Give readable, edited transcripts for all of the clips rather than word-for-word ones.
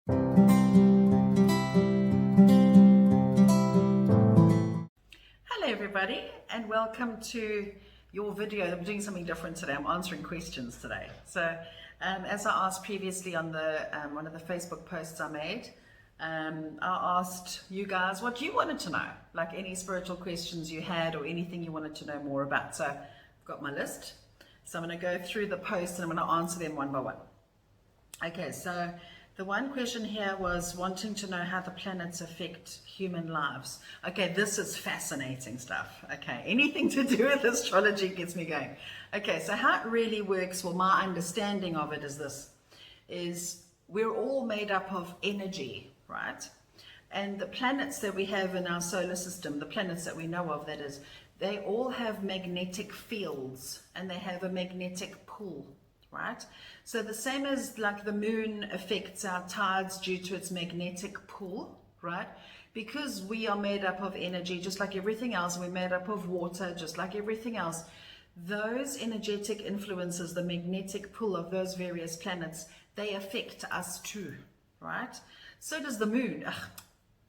Hello everybody, and welcome to your video. I'm doing something different today. I'm answering questions today. So as I asked previously on the one of the Facebook posts I made, I asked you guys what you wanted to know, like any spiritual questions you had or anything you wanted to know more about. So I've got my list. So I'm going to go through the posts and I'm going to answer them one by one. Okay, so the one question here was wanting to know how the planets affect human lives. Okay, this is fascinating stuff. Okay, anything to do with astrology gets me going. Okay, so how it really works, well, my understanding of it is this, is we're all made up of energy, right? And the planets that we have in our solar system, the planets that we know of, that is, they all have magnetic fields and they have a magnetic pull, right? So the same as like the moon affects our tides due to its magnetic pull, right? Because we are made up of energy, just like everything else, we're made up of water, just like everything else. Those energetic influences, the magnetic pull of those various planets, they affect us too, right? So does the moon.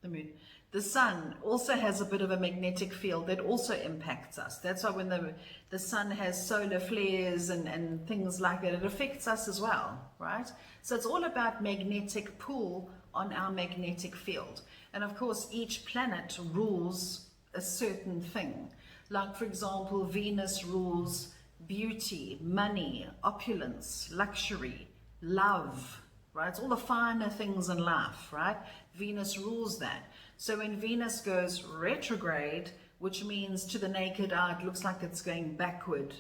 The moon. The sun also has a bit of a magnetic field that also impacts us. That's why when the sun has solar flares and things like that, it affects us as well, right? So it's all about magnetic pull on our magnetic field. And of course, each planet rules a certain thing. Like, for example, Venus rules beauty, money, opulence, luxury, love, right? It's all the finer things in life, right? Venus rules that. So when Venus goes retrograde, which means to the naked eye, it looks like it's going backward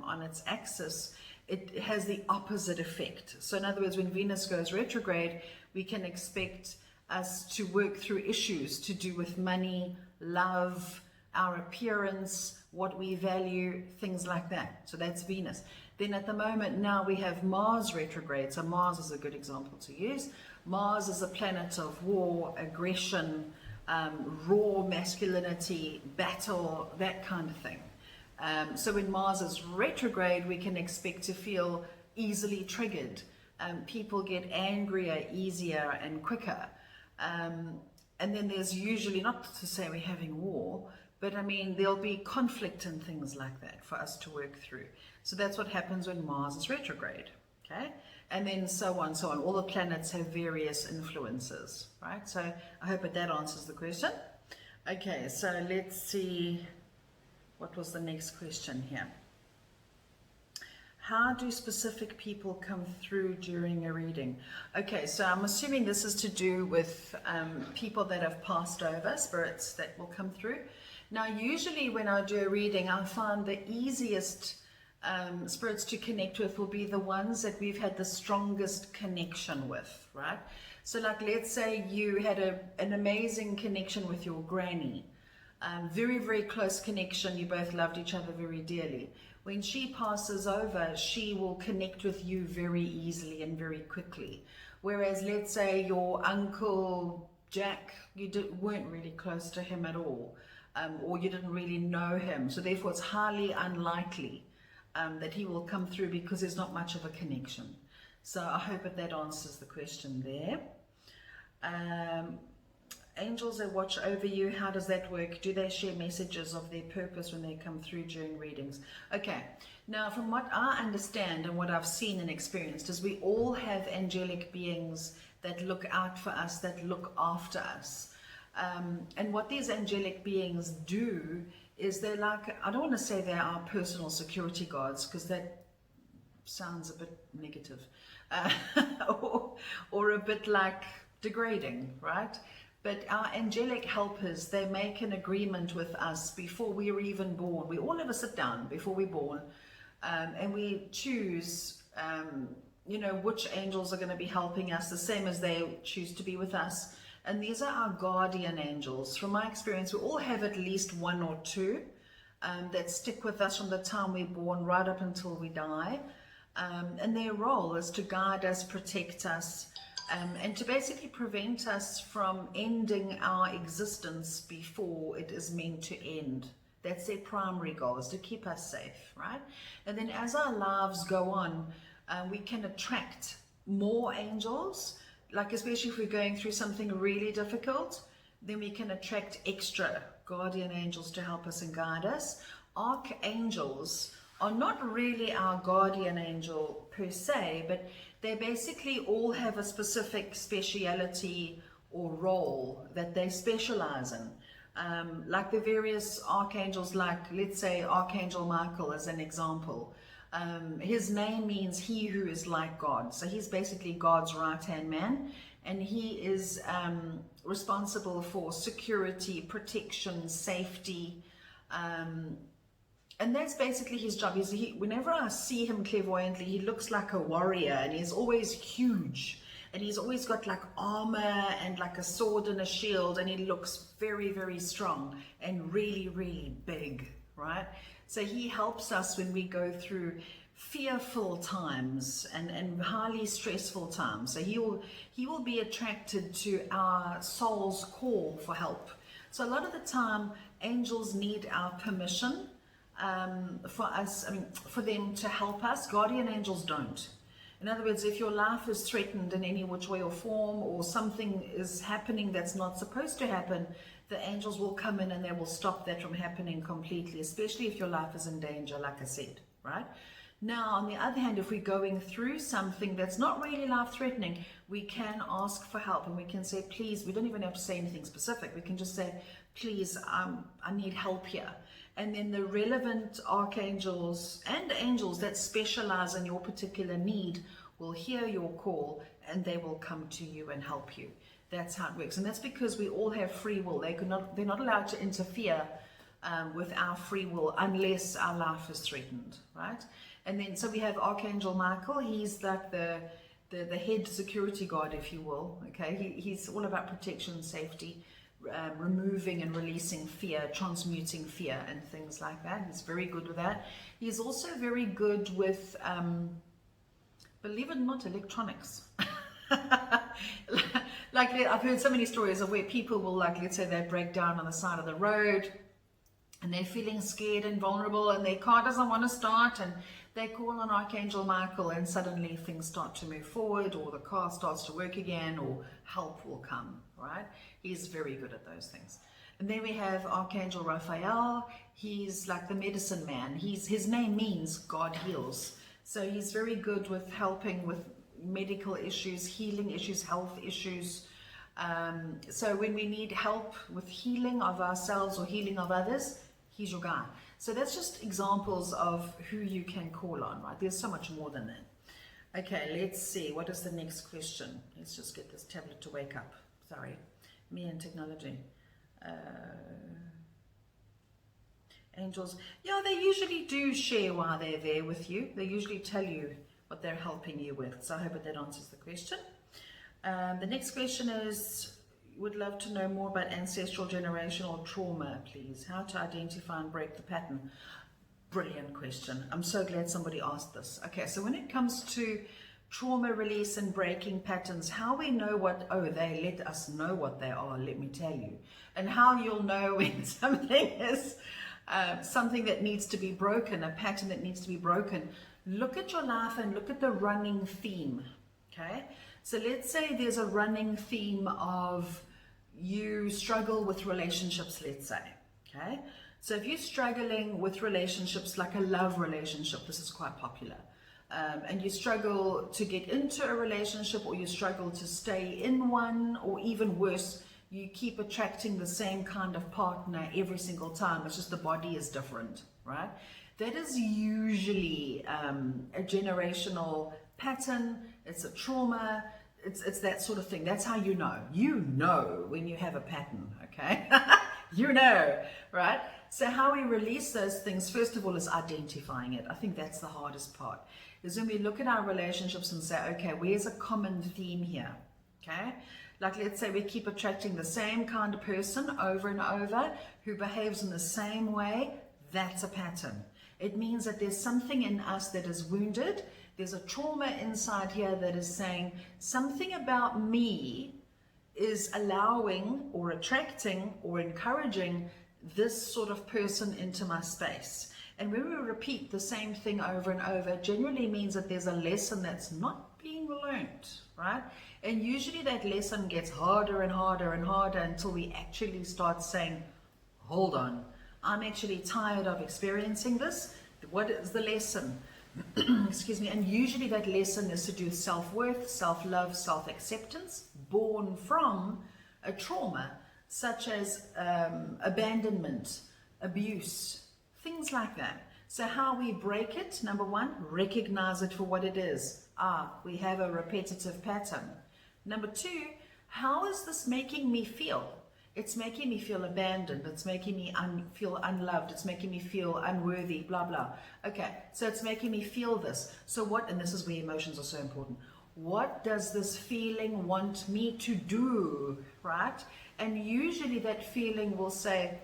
on its axis, it has the opposite effect. So in other words, when Venus goes retrograde, we can expect us to work through issues to do with money, love, our appearance, what we value, things like that. So that's Venus. Then at the moment now we have Mars retrograde. So Mars is a good example to use. Mars is a planet of war, aggression, raw masculinity, battle, that kind of thing. So when Mars is retrograde, we can expect to feel easily triggered. People get angrier, easier and quicker. And then there's usually, not to say we're having war, but I mean, there'll be conflict and things like that for us to work through. So that's what happens when Mars is retrograde, okay? And then so on, so on. All the planets have various influences, right? So I hope that answers the question. Okay, so let's see, what was the next question here? How do specific people come through during a reading? Okay, so I'm assuming this is to do with people that have passed over, spirits that will come through. Now, usually when I do a reading, I find the easiest spirits to connect with will be the ones that we've had the strongest connection with, right? So like, let's say you had an amazing connection with your granny, very, very close connection. You both loved each other very dearly. When she passes over, she will connect with you very easily and very quickly. Whereas, let's say your uncle Jack, you weren't really close to him at all, or you didn't really know him. So therefore, it's highly unlikely that he will come through because there's not much of a connection. So I hope that answers the question there. Angels that watch over you, how does that work? Do they share messages of their purpose when they come through during readings? Okay, now from what I understand and what I've seen and experienced is we all have angelic beings that look out for us, that look after us. And what these angelic beings do is they're like, I don't want to say they're our personal security guards because that sounds a bit negative, or a bit like degrading, right? But our angelic helpers, they make an agreement with us before we are even born. We all have a sit down before we're born, and we choose, which angels are going to be helping us, the same as they choose to be with us. And these are our guardian angels. From my experience, we all have at least one or two that stick with us from the time we're born right up until we die. And their role is to guide us, protect us, and to basically prevent us from ending our existence before it is meant to end. That's their primary goal, is to keep us safe, right? And then as our lives go on, we can attract more angels. like especially if we're going through something really difficult, then we can attract extra guardian angels to help us and guide us. Archangels are not really our guardian angel per se, but they basically all have a specific speciality or role that they specialize in. Like the various archangels, like let's say Archangel Michael as an example. His name means he who is like God. So he's basically God's right-hand man, and he is responsible for security, protection, safety, and that's basically his job. Whenever I see him clairvoyantly, he looks like a warrior, and he's always huge, and he's always got like armor and like a sword and a shield, and he looks very, very strong and really, really big, right? So he helps us when we go through fearful times and highly stressful times. So he will be attracted to our soul's call for help. So a lot of the time, angels need our permission for them to help us. Guardian angels don't. In other words, if your life is threatened in any which way or form, or something is happening that's not supposed to happen, the angels will come in and they will stop that from happening completely, especially if your life is in danger, like I said, right? Now, on the other hand, if we're going through something that's not really life-threatening, we can ask for help, and we can say, please, we don't even have to say anything specific. We can just say, please, I need help here. And then the relevant archangels and angels that specialize in your particular need will hear your call, and they will come to you and help you. That's how it works. And that's because we all have free will. They're not allowed to interfere with our free will unless our life is threatened, right? And then, so we have Archangel Michael. He's like the head security guard, if you will, okay? He's all about protection, safety, removing and releasing fear, transmuting fear and things like that. He's very good with that. He's also very good with, believe it or not, electronics. Like I've heard so many stories of where people will, like, let's say they break down on the side of the road and they're feeling scared and vulnerable, and their car doesn't want to start, and they call on Archangel Michael, and suddenly things start to move forward, or the car starts to work again, or help will come, right? He's very good at those things. And then we have Archangel Raphael. He's like the medicine man. His name means God heals. So he's very good with helping with medical issues, healing issues, health issues. So when we need help with healing of ourselves or healing of others, he's your guy. So that's just examples of who you can call on, right? There's so much more than that. Okay, let's see. What is the next question? Let's just get this tablet to wake up. Sorry, me and technology. Angels, yeah, they usually do share why they're there with you. They usually tell you what they're helping you with. So I hope that answers the question. The next question is, would love to know more about ancestral generational trauma, please. How to identify and break the pattern. Brilliant question. I'm so glad somebody asked this. Okay, so when it comes to trauma release and breaking patterns, how we know what, they let us know what they are, let me tell you. And how you'll know when something is something that needs to be broken, a pattern that needs to be broken. Look at your life and look at the running theme, okay? So let's say there's a running theme of you struggle with relationships, let's say, okay? So if you're struggling with relationships, like a love relationship, this is quite popular, and you struggle to get into a relationship, or you struggle to stay in one, or even worse, you keep attracting the same kind of partner every single time, it's just the body is different, right? That is usually a generational pattern, it's a trauma, it's that sort of thing. That's how you know. You know when you have a pattern, okay? You know, right? So how we release those things, first of all, is identifying it. I think that's the hardest part, is when we look at our relationships and say, okay, where's a common theme here, okay? Like, let's say we keep attracting the same kind of person over and over who behaves in the same way. That's a pattern. It means that there's something in us that is wounded. There's a trauma inside here that is saying something about me is allowing or attracting or encouraging this sort of person into my space. And when we repeat the same thing over and over, it generally means that there's a lesson that's not being learned, right? And usually that lesson gets harder and harder and harder until we actually start saying, hold on, I'm actually tired of experiencing this. What is the lesson? Excuse me. And usually that lesson is to do with self-worth, self-love, self-acceptance, born from a trauma such as abandonment, abuse, things like that. So how we break it, number one, recognize it for what it is. We have a repetitive pattern. Number two, how is this making me feel? It's making me feel abandoned. It's making me feel unloved. It's making me feel unworthy, blah, blah. Okay, so it's making me feel this. So what, and this is where emotions are so important. What does this feeling want me to do, right? And usually that feeling will say,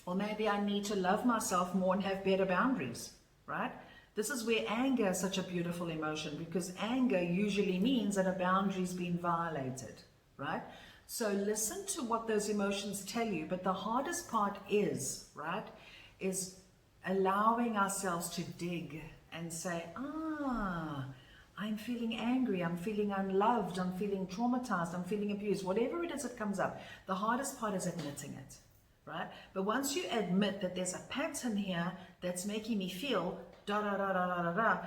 well, maybe I need to love myself more and have better boundaries, right? This is where anger is such a beautiful emotion, because anger usually means that a boundary's been violated, right? So listen to what those emotions tell you. But the hardest part is, right, is allowing ourselves to dig and say, I'm feeling angry, I'm feeling unloved, I'm feeling traumatized, I'm feeling abused, whatever it is that comes up. The hardest part is admitting it, right? But once you admit that there's a pattern here that's making me feel da da da da da da da,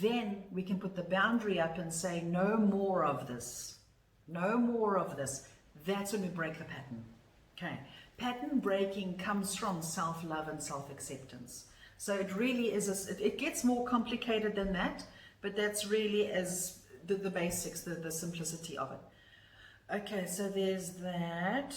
then we can put the boundary up and say, no more of this, no more of this. That's when we break the pattern. Okay, pattern breaking comes from self-love and self-acceptance. So it really is, it gets more complicated than that, but that's really as the basics, the simplicity of it. Okay, so there's that.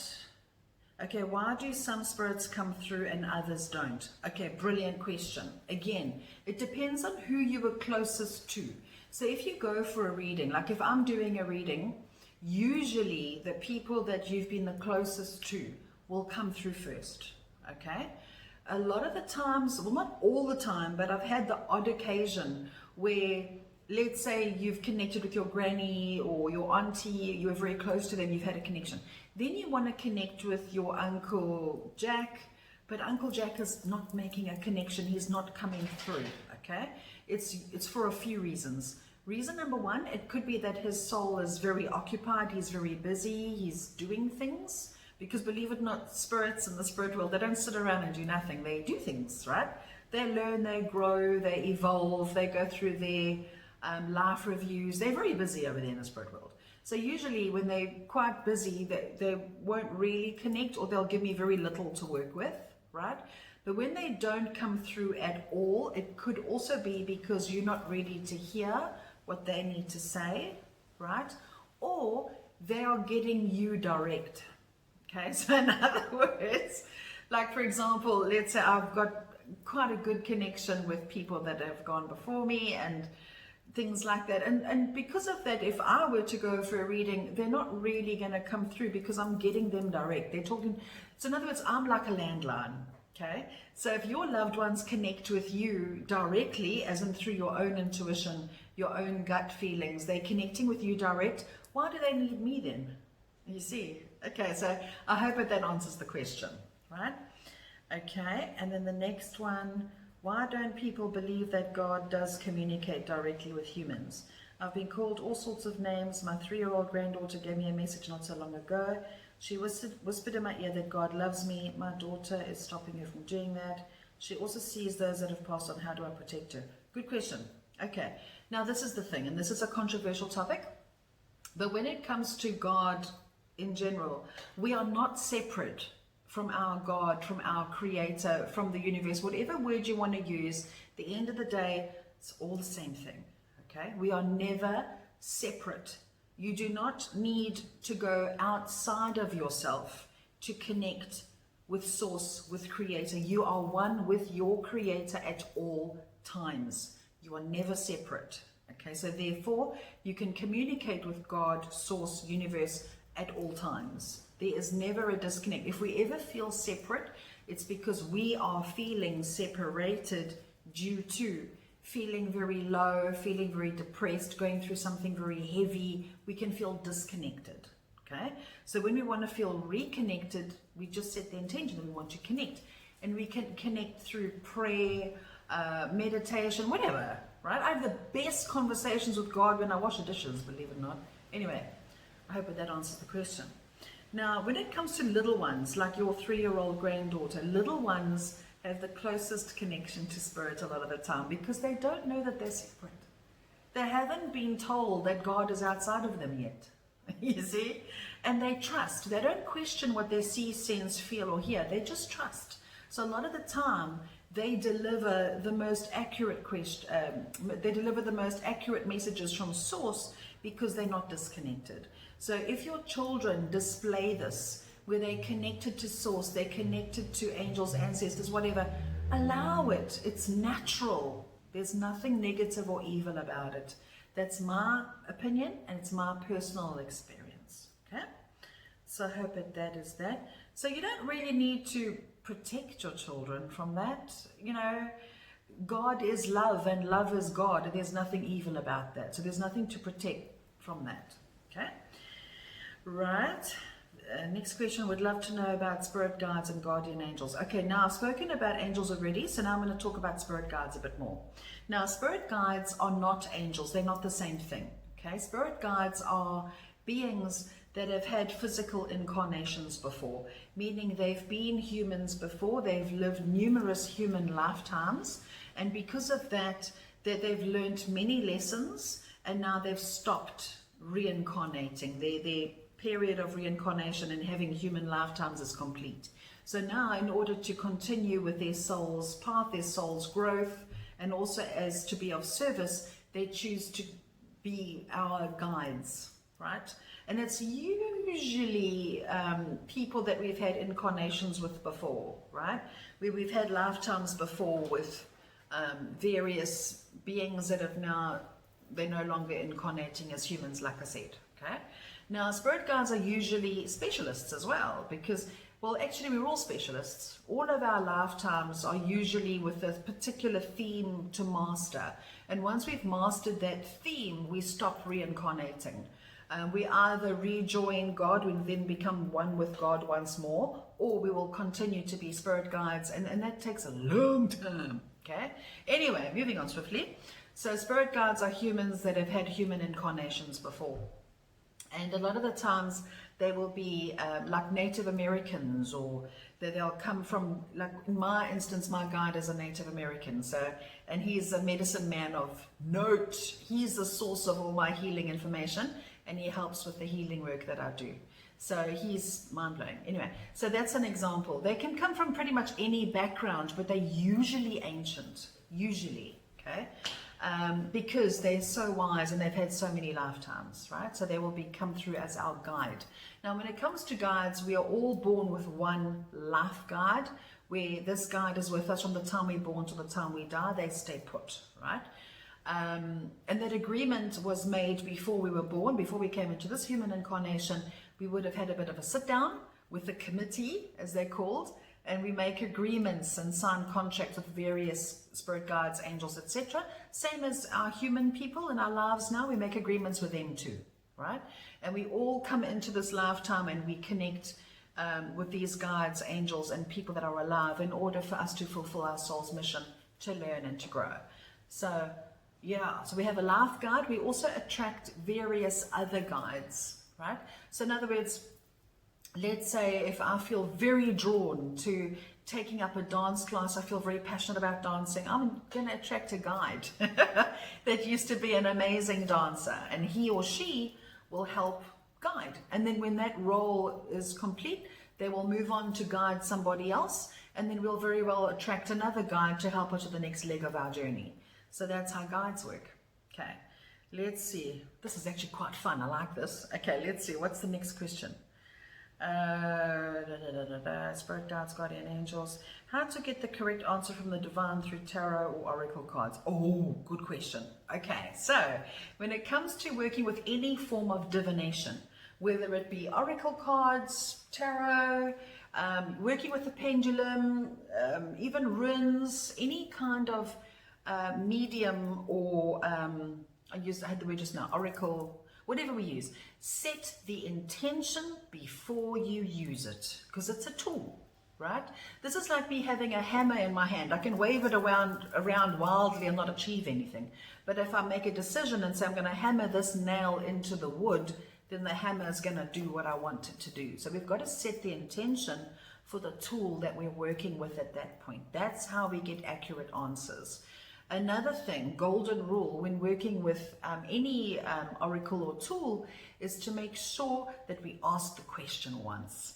Okay, why do some spirits come through and others don't? Okay, brilliant question. Again, it depends on who you were closest to. So if you go for a reading, like if I'm doing a reading, usually the people that you've been the closest to will come through first, okay? A lot of the times, well, not all the time, but I've had the odd occasion where, let's say you've connected with your granny or your auntie, you were very close to them, you've had a connection. Then you want to connect with your Uncle Jack, but Uncle Jack is not making a connection, he's not coming through, okay? It's for a few reasons. Reason number one, it could be that his soul is very occupied, he's very busy, he's doing things. Because believe it or not, spirits in the spirit world, they don't sit around and do nothing. They do things, right? They learn, they grow, they evolve, they go through their life reviews. They're very busy over there in the spirit world. So usually when they're quite busy, they won't really connect, or they'll give me very little to work with, right? But when they don't come through at all, it could also be because you're not ready to hear what they need to say, right? Or they are getting you direct. Okay, so in other words, like for example, let's say I've got quite a good connection with people that have gone before me and things like that. And because of that, if I were to go for a reading, they're not really going to come through because I'm getting them direct. They're talking, so in other words, I'm like a landline. Okay, so if your loved ones connect with you directly, as in through your own intuition, your own gut feelings, they're connecting with you direct, why do they need me then? You see? Okay, so I hope that answers the question, right? Okay, and then the next one, why don't people believe that God does communicate directly with humans? I've been called all sorts of names. My 3-year-old granddaughter gave me a message not so long ago. She whispered in my ear that God loves me. My daughter is stopping her from doing that. She also sees those that have passed on. How do I protect her? Good question. Okay, now this is the thing, and this is a controversial topic, but when it comes to God in general, we are not separate from our God, from our Creator, from the universe, whatever word you want to use. At the end of the day, it's all the same thing, okay? We are never separate. You do not need to go outside of yourself to connect with Source, with Creator. You are one with your Creator at all times. You are never separate, okay? So therefore, you can communicate with God, Source, Universe at all times. There is never a disconnect. If we ever feel separate, it's because we are feeling separated due to feeling very low, feeling very depressed, going through something very heavy. We can feel disconnected, okay? So when we want to feel reconnected, we just set the intention that we want to connect. And we can connect through prayer, meditation, whatever, right? I have the best conversations with God when I wash the dishes, believe it or not. Anyway, I hope that answers the question. Now, when it comes to little ones, like your 3-year-old granddaughter, little ones have the closest connection to spirit a lot of the time because they don't know that they're separate. They haven't been told that God is outside of them yet, you see? And they trust. They don't question what they see, sense, feel, or hear. They just trust. So a lot of the time, they deliver the most accurate messages from source because they're not disconnected. So if your children display this, where they're connected to source, they're connected to angels, ancestors, whatever, allow it. It's natural. There's nothing negative or evil about it. That's my opinion, and it's my personal experience. Okay? So I hope that is that. So you don't really need to protect your children from that. You know, God is love, and love is God. There's nothing evil about that. So there's nothing to protect from that. Okay? Right. Next question, would love to know about spirit guides and guardian angels. Okay, now I've spoken about angels already, so now I'm going to talk about spirit guides a bit more. Now, spirit guides are not angels. They're not the same thing. Okay, spirit guides are beings that have had physical incarnations before, meaning they've been humans before, they've lived numerous human lifetimes, and because of that, they've learned many lessons, and now they've stopped reincarnating. Their period of reincarnation and having human lifetimes is complete. So now, in order to continue with their soul's path, their soul's growth, and also as to be of service, they choose to be our guides, right? And it's usually people that we've had incarnations with before, right? Where we've had lifetimes before with various beings that have now, they're no longer incarnating as humans, like I said, okay? Now, spirit guides are usually specialists as well because, well, actually, we're all specialists. All of our lifetimes are usually with a particular theme to master. And once we've mastered that theme, we stop reincarnating. We either rejoin God, we then become one with God once more, or we will continue to be spirit guides, and that takes a long time, okay? Anyway, moving on swiftly. So spirit guides are humans that have had human incarnations before. And a lot of the times they will be like Native Americans, or they'll come from, like in my instance, my guide is a Native American. So, and he's a medicine man of note. He's the source of all my healing information, and he helps with the healing work that I do. So he's mind-blowing. Anyway, so that's an example. They can come from pretty much any background, but they're usually ancient, usually, okay? Because they're so wise and they've had so many lifetimes, right? So they will come through as our guide. Now, when it comes to guides, we are all born with one life guide, where this guide is with us from the time we're born to the time we die. They stay put, right? And that agreement was made before we were born, before we came into this human incarnation. We would have had a bit of a sit down with the committee, as they're called, and we make agreements and sign contracts with various spirit guides, angels, etc. Same as our human people in our lives now, we make agreements with them too, right? And we all come into this lifetime and we connect with these guides, angels, and people that are alive in order for us to fulfill our soul's mission to learn and to grow. So, yeah, so we have a life guide. We also attract various other guides, right? So in other words, let's say if I feel very drawn to taking up a dance class, I feel very passionate about dancing, I'm going to attract a guide that used to be an amazing dancer, and he or she will help guide. And then when that role is complete, they will move on to guide somebody else, and then we'll very well attract another guide to help us to the next leg of our journey. So that's how guides work. Okay, let's see. This is actually quite fun. I like this. Okay, let's see. What's the next question? Spirit guides, guardian angels. How to get the correct answer from the divine through tarot or oracle cards? Oh, good question. Okay, so when it comes to working with any form of divination, whether it be oracle cards, tarot, working with the pendulum, even runes, any kind of medium, or I had the word just now, oracle, whatever we use, set the intention before you use it, because it's a tool, right? This is like me having a hammer in my hand. I can wave it around wildly and not achieve anything. But if I make a decision and say I'm going to hammer this nail into the wood, then the hammer is going to do what I want it to do. So we've got to set the intention for the tool that we're working with at that point. That's how we get accurate answers. Another thing, golden rule when working with any oracle or tool, is to make sure that we ask the question once.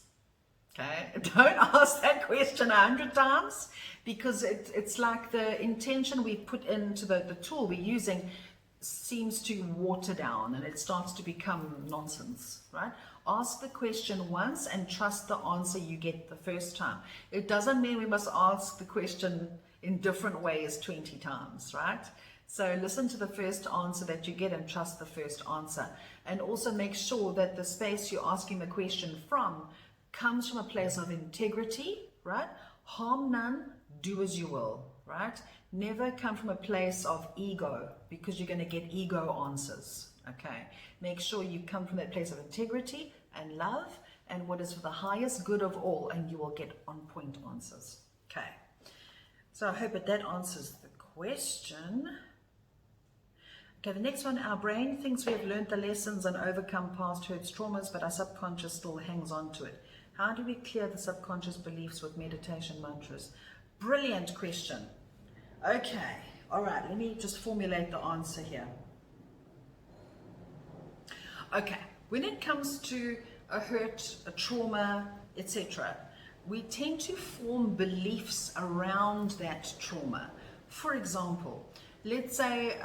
Okay, don't ask that question 100 times, because it's like the intention we put into the tool we're using seems to water down and it starts to become nonsense, right? Ask the question once and trust the answer you get the first time. It doesn't mean we must ask the question in different ways 20 times, right? So listen to the first answer that you get and trust the first answer. And also make sure that the space you're asking the question from comes from a place of integrity, right? Harm none, do as you will, right? Never come from a place of ego, because you're going to get ego answers, okay? Make sure you come from that place of integrity and love and what is for the highest good of all, and you will get on-point answers, okay? So I hope that answers the question. Okay, the next one, our brain thinks we have learned the lessons and overcome past hurts, traumas, but our subconscious still hangs on to it. How do we clear the subconscious beliefs with meditation mantras? Brilliant question. Okay, all right, let me just formulate the answer here. Okay, when it comes to a hurt, a trauma, etc., we tend to form beliefs around that trauma. For example, let's say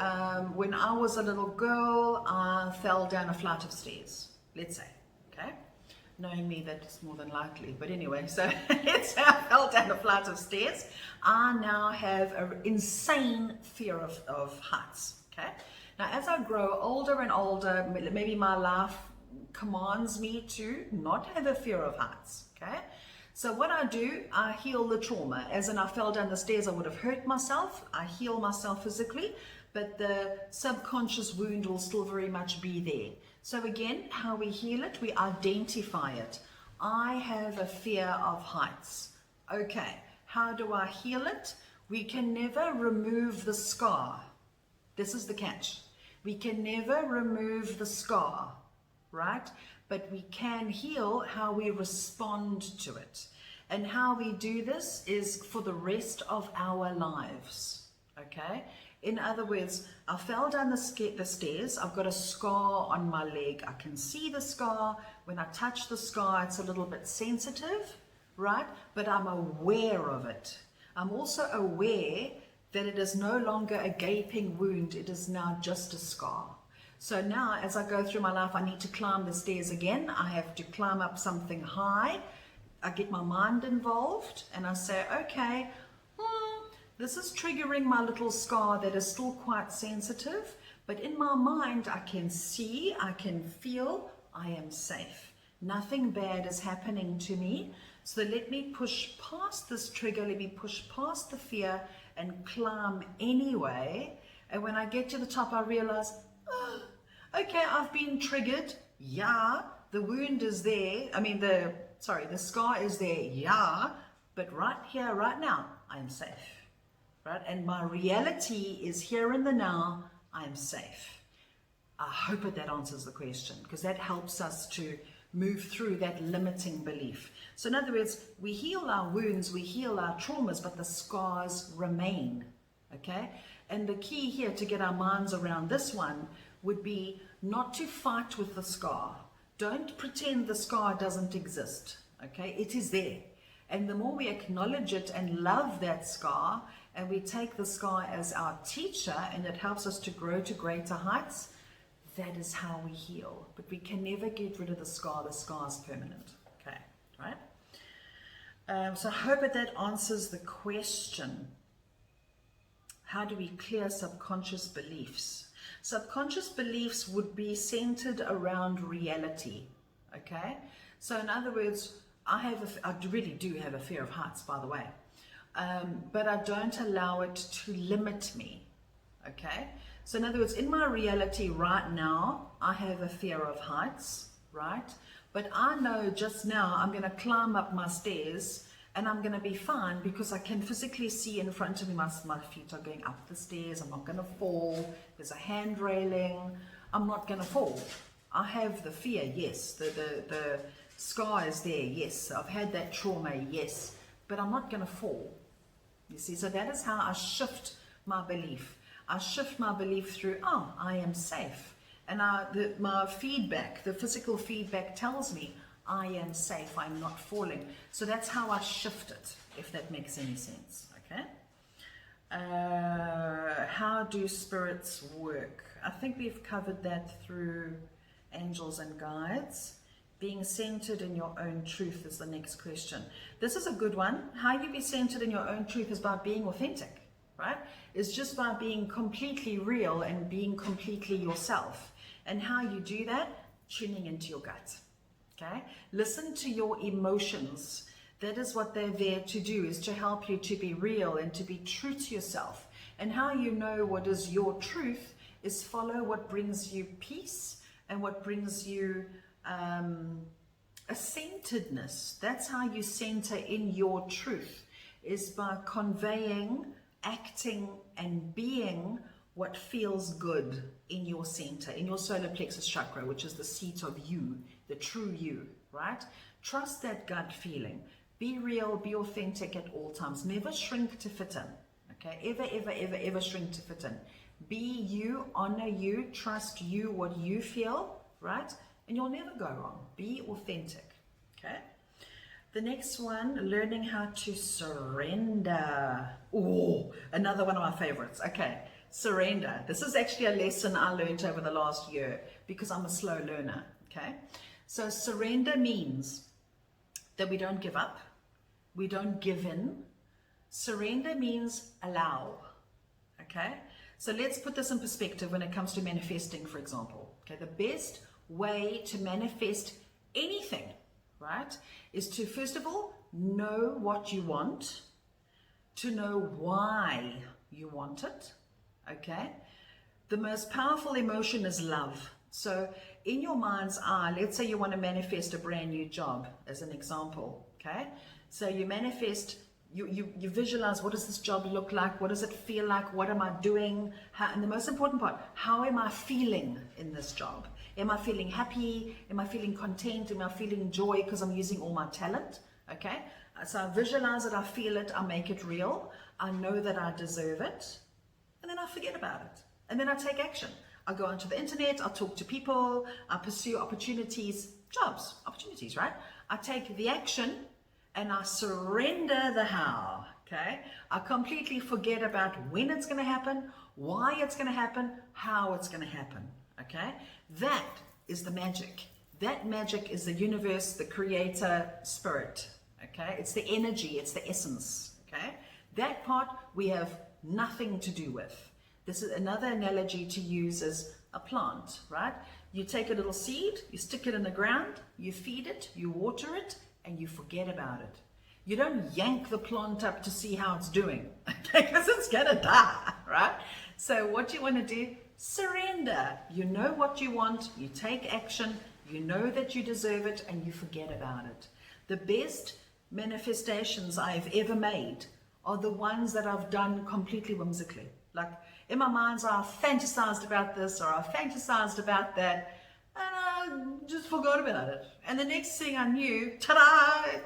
when I was a little girl, I fell down a flight of stairs, let's say, okay? Knowing me, that's more than likely. But anyway, so let's say I fell down a flight of stairs. I now have an insane fear of heights, okay? Now, as I grow older and older, maybe my life commands me to not have a fear of heights, okay? So what I do, I heal the trauma. As in, I fell down the stairs, I would have hurt myself. I heal myself physically, but the subconscious wound will still very much be there. So again, how we heal it, we identify it. I have a fear of heights. Okay, how do I heal it? We can never remove the scar. This is the catch. We can never remove the scar, right? But we can heal how we respond to it. And how we do this is for the rest of our lives, okay? In other words, I fell down the stairs, I've got a scar on my leg. I can see the scar. When I touch the scar, it's a little bit sensitive, right? But I'm aware of it. I'm also aware that it is no longer a gaping wound. It is now just a scar. So now, as I go through my life, I need to climb the stairs again. I have to climb up something high. I get my mind involved and I say, okay, this is triggering my little scar that is still quite sensitive, but in my mind, I can see, I can feel, I am safe. Nothing bad is happening to me. So let me push past this trigger, let me push past the fear and climb anyway. And when I get to the top, I realize, oh, okay, I've been triggered. Yeah, the wound is there. The scar is there. Yeah, but right here, right now, I am safe. Right? And my reality is here in the now, I'm safe. I hope that answers the question, because that helps us to move through that limiting belief. So in other words, we heal our wounds, we heal our traumas, but the scars remain, okay? And the key here to get our minds around this one would be not to fight with the scar. Don't pretend the scar doesn't exist, okay? It is there. And the more we acknowledge it and love that scar, and we take the scar as our teacher, and it helps us to grow to greater heights, that is how we heal. But we can never get rid of the scar. The scar is permanent. Okay, right? So I hope that answers the question. How do we clear subconscious beliefs? Subconscious beliefs would be centered around reality. Okay? So in other words, I really do have a fear of heights, by the way. But I don't allow it to limit me, okay? So in other words, in my reality right now, I have a fear of heights, right? But I know just now I'm going to climb up my stairs and I'm going to be fine, because I can physically see in front of me, my feet are going up the stairs. I'm not going to fall. There's a hand railing. I'm not going to fall. I have the fear, yes. The scar is there, yes. I've had that trauma, yes. But I'm not going to fall. You see, so that is how I shift my belief. I shift my belief through, oh, I am safe. And my feedback, the physical feedback tells me I am safe, I'm not falling. So that's how I shift it, if that makes any sense, okay? How do spirits work? I think we've covered that through angels and guides. Being centered in your own truth is the next question. This is a good one. How you be centered in your own truth is by being authentic, right? It's just by being completely real and being completely yourself. And how you do that? Tuning into your gut, okay? Listen to your emotions. That is what they're there to do, is to help you to be real and to be true to yourself. And how you know what is your truth is follow what brings you peace and what brings you a centeredness. That's how you center in your truth, is by conveying, acting, and being what feels good in your center, in your solar plexus chakra, which is the seat of you, the true you, right? Trust that gut feeling. Be real, be authentic at all times. Never shrink to fit in, okay? Ever shrink to fit in. Be you, honor you, trust you, what you feel, right? And you'll never go wrong. Be authentic, okay? The next one, learning how to surrender. Oh, another one of my favorites. Okay, surrender. This is actually a lesson I learned over the last year because I'm a slow learner, okay? So surrender means that we don't give up. We don't give in. Surrender means allow, okay? So let's put this in perspective when it comes to manifesting, for example. Okay, the best way to manifest anything, right, is to first of all know what you want, to know why you want it, okay? The most powerful emotion is love. So in your mind's eye, let's say you want to manifest a brand new job as an example, okay? So you manifest, you visualize, what does this job look like? What does it feel like? What am I doing? And the most important part, how am I feeling in this job? Am I feeling happy? Am I feeling content? Am I feeling joy because I'm using all my talent? Okay, so I visualize it, I feel it, I make it real. I know that I deserve it. And then I forget about it. And then I take action. I go onto the internet, I talk to people, I pursue opportunities, jobs, opportunities, right? I take the action and I surrender the how, okay? I completely forget about when it's going to happen, why it's going to happen, how it's going to happen, okay? That is the magic. That magic is the universe, the creator, spirit, okay? It's the energy, it's the essence, okay? That part we have nothing to do with. This is another analogy to use as a plant, right? You take a little seed, you stick it in the ground, you feed it, you water it, and you forget about it. You don't yank the plant up to see how it's doing, okay? Because it's gonna die, right? So what you want to do, surrender. You know what you want, you take action, you know that you deserve it, and you forget about it. The best manifestations I've ever made are the ones that I've done completely whimsically. Like in my mind's eye, I fantasized about this or I fantasized about that, and I just forgot about it. And the next thing I knew, ta-da,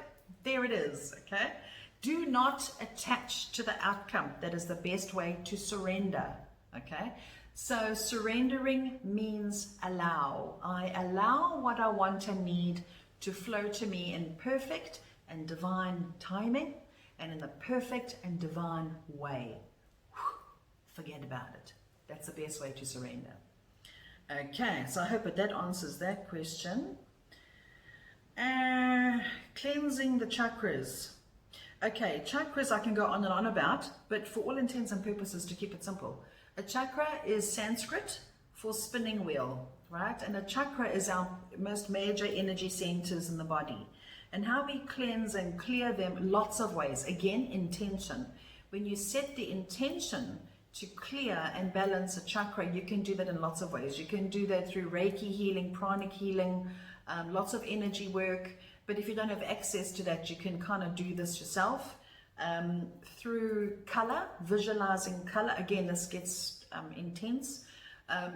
there it is, okay? Do not attach to the outcome. That is the best way to surrender, okay? So surrendering means allow. I allow what I want and need to flow to me in perfect and divine timing and in the perfect and divine way. Forget about it. That's the best way to surrender. Okay, so I hope that answers that question. Cleansing the chakras. Okay, chakras I can go on and on about, but for all intents and purposes, to keep it simple, a chakra is Sanskrit for spinning wheel, right? And a chakra is our most major energy centers in the body. And how we cleanse and clear them, lots of ways. Again, intention. When you set the intention to clear and balance a chakra, you can do that in lots of ways. You can do that through Reiki healing, pranic healing, lots of energy work. But if you don't have access to that, you can kind of do this yourself through color, visualizing color. Again, this gets intense.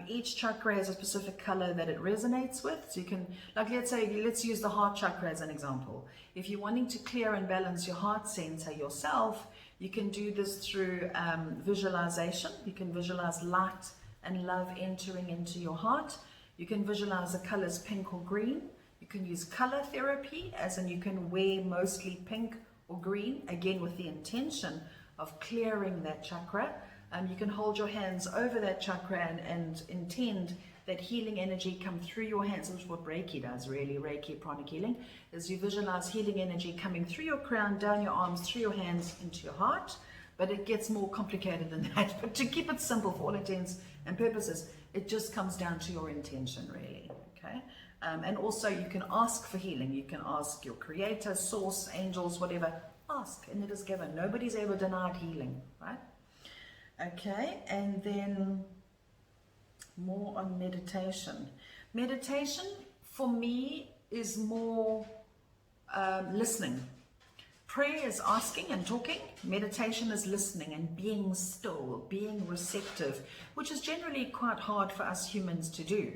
Each chakra has a specific color that it resonates with. So you can, like, let's use the heart chakra as an example. If you're wanting to clear and balance your heart center yourself, you can do this through visualization. You can visualize light and love entering into your heart. You can visualize the colors pink or green. You can use color therapy, as in you can wear mostly pink or green, again with the intention of clearing that chakra. You can hold your hands over that chakra and intend that healing energy come through your hands. Which is what Reiki does, really. Reiki, pranic healing, is you visualize healing energy coming through your crown, down your arms, through your hands, into your heart. But it gets more complicated than that. But to keep it simple for all intents and purposes, it just comes down to your intention, really. Okay. And also you can ask for healing. You can ask your creator, source, angels, whatever. Ask, and it is given. Nobody's ever denied healing, right? Okay, and then more on meditation. Meditation for me is more listening. Prayer is asking and talking. Meditation is listening and being still, being receptive, which is generally quite hard for us humans to do.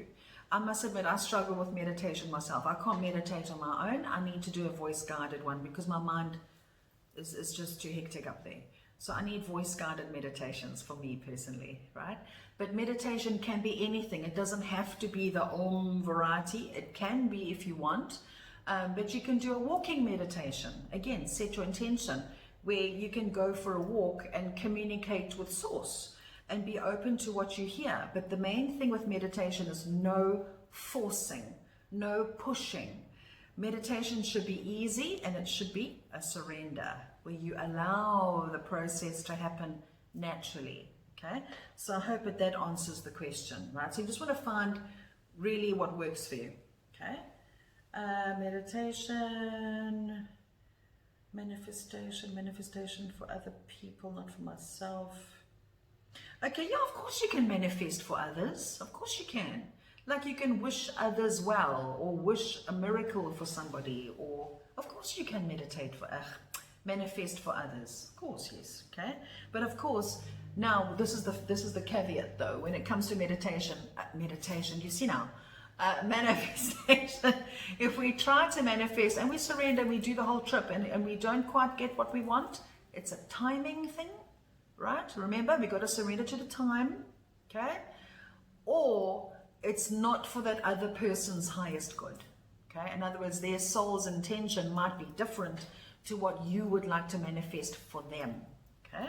I must admit, I struggle with meditation myself. I can't meditate on my own. I need to do a voice-guided one because my mind is just too hectic up there. So I need voice-guided meditations for me personally, right? But meditation can be anything. It doesn't have to be the Om variety. It can be if you want. But you can do a walking meditation. Again, set your intention where you can go for a walk and communicate with Source and be open to what you hear. But the main thing with meditation is no forcing, no pushing. Meditation should be easy, and it should be a surrender where you allow the process to happen naturally. Okay, so I hope that answers the question, right? So you just want to find really what works for you. Okay, meditation, manifestation for other people, not for myself. Okay, yeah, of course you can manifest for others. Of course you can. Like you can wish others well, or wish a miracle for somebody, or of course you can manifest for others. Of course, yes. Okay, but of course, now this is the caveat though. When it comes to meditation, you see now, manifestation. If we try to manifest and we surrender, we do the whole trip, and we don't quite get what we want, it's a timing thing, right? Remember, we got to surrender to the time. Okay, or it's not for that other person's highest good. Okay, in other words, their soul's intention might be different to what you would like to manifest for them. Okay,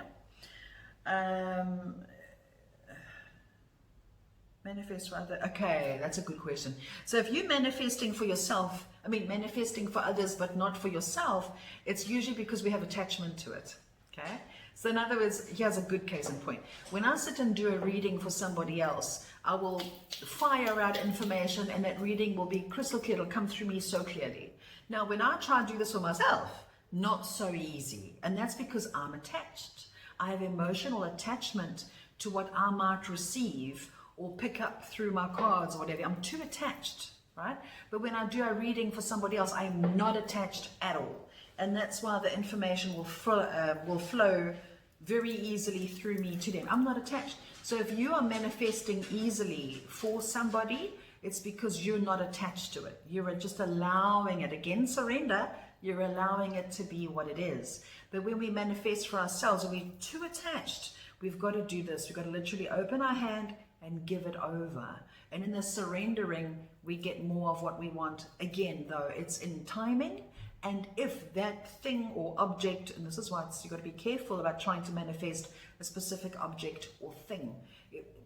manifest for other. Okay, that's a good question. So if you're manifesting for yourself, manifesting for others but not for yourself, it's usually because we have attachment to it. Okay, so in other words, here's a good case in point. When I sit and do a reading for somebody else, I will fire out information, and that reading will be crystal clear. It'll come through me so clearly. Now, when I try to do this for myself, not so easy. And that's because I'm attached. I have emotional attachment to what I might receive or pick up through my cards or whatever. I'm too attached, right? But when I do a reading for somebody else, I'm not attached at all. And that's why the information will flow very easily through me to them. I'm not attached. So if you are manifesting easily for somebody, it's because you're not attached to it. You're just allowing it. Again, surrender. You're allowing it to be what it is. But when we manifest for ourselves, and we're too attached, we've got to do this. We've got to literally open our hand and give it over. And in the surrendering, we get more of what we want. Again, though, it's in timing. And if that thing or object, and this is why you've got to be careful about trying to manifest a specific object or thing.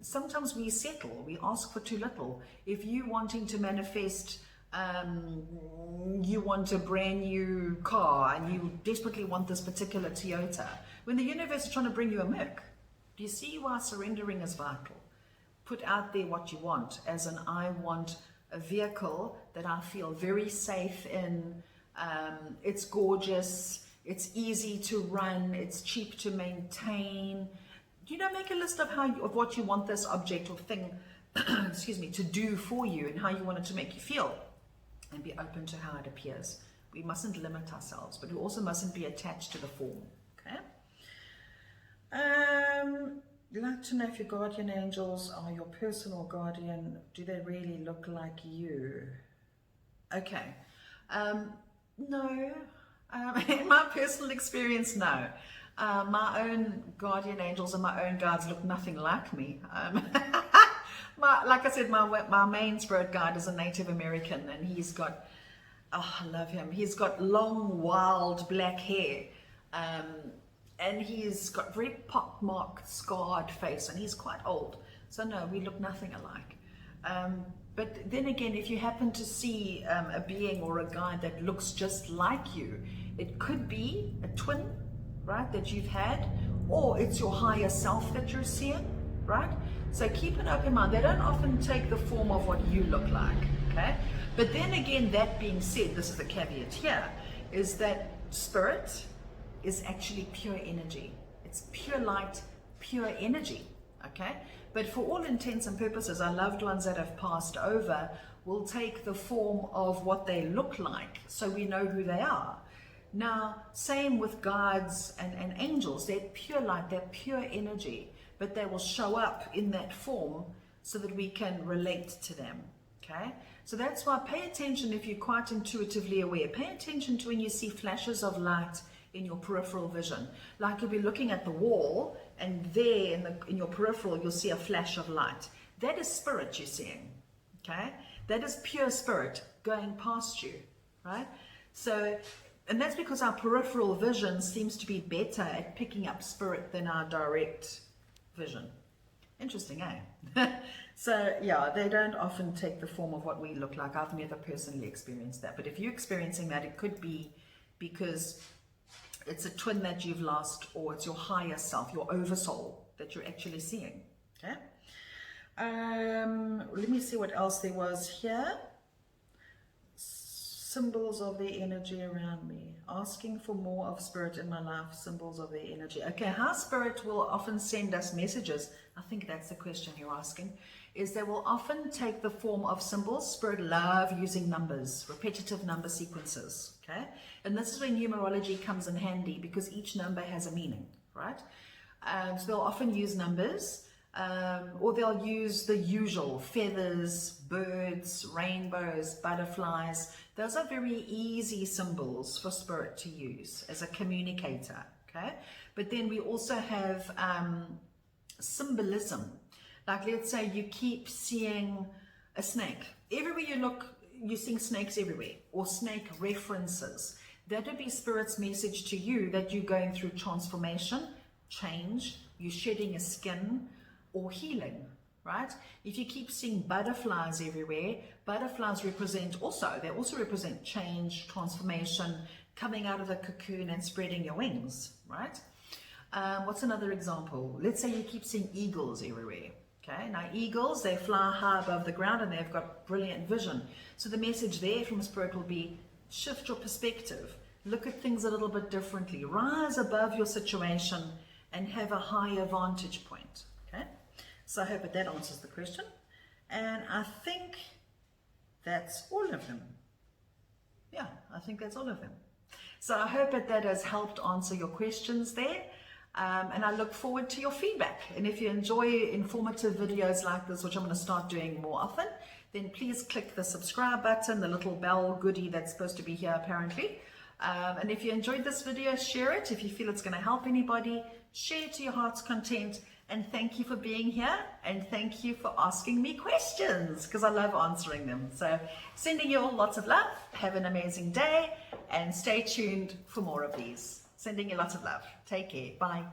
Sometimes we settle, we ask for too little. If you wanting to manifest, you want a brand new car and you desperately want this particular Toyota, when the universe is trying to bring you a Merc, do you see why surrendering is vital? Put out there what you want, as in I want a vehicle that I feel very safe in. It's gorgeous, it's easy to run, it's cheap to maintain. Make a list of what you want this object or thing excuse me, to do for you and how you want it to make you feel, and be open to how it appears. We mustn't limit ourselves, but we also mustn't be attached to the form. Okay. You'd like to know if your guardian angels are your personal guardian. Do they really look like you? Okay. No. In my personal experience, no. My own guardian angels and my own guides look nothing like me. Like I said, my main spirit guide is a Native American, and he's got, oh, I love him. He's got long, wild black hair, and he's got very pockmarked, scarred face, and he's quite old. So no, we look nothing alike. But then again, if you happen to see a being or a guide that looks just like you, it could be a twin, right, that you've had, or it's your higher self that you're seeing, right? So keep an open mind. They don't often take the form of what you look like, okay? But then again, that being said, this is the caveat here, is that spirit is actually pure energy. It's pure light, pure energy, okay? But for all intents and purposes, our loved ones that have passed over will take the form of what they look like, so we know who they are. Now, same with guides and angels. They're pure light, they're pure energy, but they will show up in that form so that we can relate to them, okay? So that's why pay attention if you're quite intuitively aware. Pay attention to when you see flashes of light in your peripheral vision. Like if you're looking at the wall and there in your peripheral, you'll see a flash of light. That is spirit you're seeing, okay? That is pure spirit going past you, right? So, and that's because our peripheral vision seems to be better at picking up spirit than our direct vision. Interesting, eh? So yeah, they don't often take the form of what we look like. I've never personally experienced that, but if you're experiencing that, it could be because it's a twin that you've lost, or it's your higher self, your oversoul that you're actually seeing, okay? Let me see what else there was here. Symbols of the energy around me. Asking for more of spirit in my life, symbols of the energy. Okay, how spirit will often send us messages, I think that's the question you're asking, is they will often take the form of symbols. Spirit love using numbers, repetitive number sequences, okay? And this is where numerology comes in handy, because each number has a meaning, right? So they'll often use numbers, or they'll use the usual feathers, birds, rainbows, butterflies. Those are very easy symbols for spirit to use as a communicator, okay? But then we also have symbolism. Like let's say you keep seeing a snake. Everywhere you look, you're seeing snakes everywhere, or snake references. That would be spirit's message to you that you're going through transformation, change, you're shedding a skin, or healing, right? If you keep seeing butterflies everywhere, butterflies they also represent change, transformation, coming out of the cocoon and spreading your wings, right? What's another example? Let's say you keep seeing eagles everywhere. Okay, now eagles, they fly high above the ground and they've got brilliant vision. So the message there from spirit will be, shift your perspective, look at things a little bit differently, rise above your situation and have a higher vantage point. Okay, so I hope that answers the question. And I think that's all of them. Yeah, I think that's all of them. So I hope that has helped answer your questions there. And I look forward to your feedback. And if you enjoy informative videos like this, which I'm going to start doing more often, then please click the subscribe button, the little bell goodie that's supposed to be here apparently. And if you enjoyed this video, share it. If you feel it's going to help anybody, share to your heart's content. And thank you for being here. And thank you for asking me questions, because I love answering them. So sending you all lots of love. Have an amazing day and stay tuned for more of these. Sending you lots of love. Take care. Bye.